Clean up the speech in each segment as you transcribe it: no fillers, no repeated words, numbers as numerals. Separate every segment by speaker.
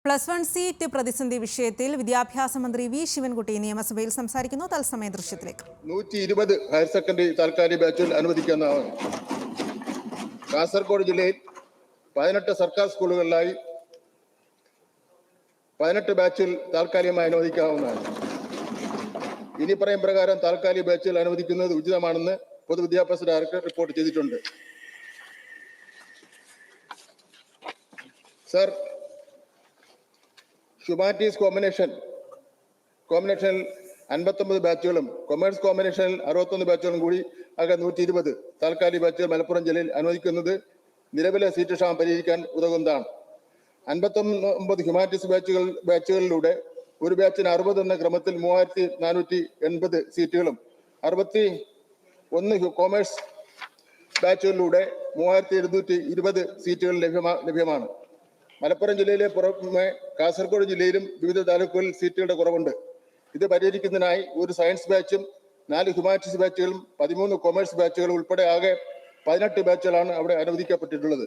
Speaker 1: +1 seat പ്രതിസന്ധി വിഷയത്തിൽ വിദ്യാഭ്യാസ മന്ത്രി വി ശിവൻകുട്ടി നിയമസഭയിൽ സംസാരിക്കുന്നു. തത്സമയ ദൃശ്യത്തിലേക്ക്.
Speaker 2: 120 ഹയർ സെക്കൻഡറി താൽക്കാലിക ബാച്ചുകൾ അനുവദിക്കാവുന്നതാണ്. കാസർഗോഡ് ജില്ലയിൽ 18 സർക്കാർ സ്കൂളുകളിലായി 18 ബാച്ചുകൾ താൽക്കാലികമായി അനുവദിക്കാവുന്നതാണ്. ഇനി പറയും പ്രകാരം താൽക്കാലിക ബാച്ചുകൾ അനുവദിക്കുന്നത് ഉചിതമാണെന്ന് പൊതുവിദ്യാഭ്യാസ ഡയറക്ടർ റിപ്പോർട്ട് ചെയ്തിട്ടുണ്ട്. സർ, ഹ്യൂമാനിറ്റീസ് കോമ്പിനേഷനിൽ 59 ബാച്ചുകളും കൊമേഴ്സ് കോമ്പിനേഷനിൽ 61 ബാച്ചുകളും കൂടി ആകെ 120 താൽക്കാലിക ബാച്ചുകൾ മലപ്പുറം ജില്ലയിൽ അനുവദിക്കുന്നത് നിലവിലെ സീറ്റ് ക്ഷാമം പരിഹരിക്കാൻ ഉതകുന്നതാണ്. 59 ഹ്യൂമാനിറ്റീസ് ബാച്ചുകളിലൂടെ ഒരു ബാച്ചിന് 60 എന്ന ക്രമത്തിൽ 3480 സീറ്റുകളും 61 കൊമേഴ്സ് ബാച്ചുകളിലൂടെ 3220 സീറ്റുകൾ ലഭ്യമാണ്. മലപ്പുറം ജില്ലയിലെ പുറമെ കാസർഗോഡ് ജില്ലയിലും വിവിധ താലൂക്കുകളിൽ സീറ്റുകളുടെ കുറവുണ്ട്. ഇത് പരിഹരിക്കുന്നതിനായി ഒരു സയൻസ് ബാച്ചും 4 ഹ്യൂമാനിറ്റീസ് ബാച്ചുകളും 13 കൊമേഴ്സ് ബാച്ചുകളും ഉൾപ്പെടെ ആകെ 18 ബാച്ചുകളാണ് അവിടെ അനുവദിക്കപ്പെട്ടിട്ടുള്ളത്.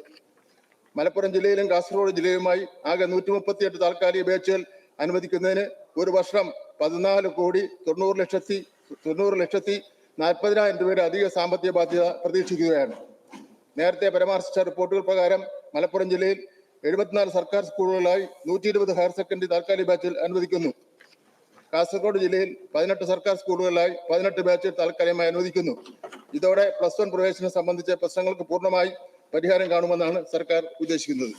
Speaker 2: മലപ്പുറം ജില്ലയിലും കാസർഗോഡ് ജില്ലയുമായി ആകെ 138 താൽക്കാലിക ബാച്ചുകൾ അനുവദിക്കുന്നതിന് ഒരു വർഷം 14,90,40,000 രൂപയുടെ അധിക സാമ്പത്തിക ബാധ്യത പ്രതീക്ഷിക്കുകയാണ്. നേരത്തെ പരാമർശിച്ച റിപ്പോർട്ടുകൾ പ്രകാരം മലപ്പുറം ജില്ലയിൽ 74 സർക്കാർ സ്കൂളുകളിലായി 120 ഹയർ സെക്കൻഡറി താൽക്കാലിക ബാച്ചുകൾ അനുവദിക്കുന്നു. കാസർഗോഡ് ജില്ലയിൽ 18 സർക്കാർ സ്കൂളുകളിലായി 18 ബാച്ചുകൾ താൽക്കാലികമായി അനുവദിക്കുന്നു. ഇതോടെ +1 പ്രവേശനം സംബന്ധിച്ച പ്രശ്നങ്ങൾക്ക് പൂർണ്ണമായി പരിഹാരം കാണുമെന്നാണ് സർക്കാർ ഉദ്ദേശിക്കുന്നത്.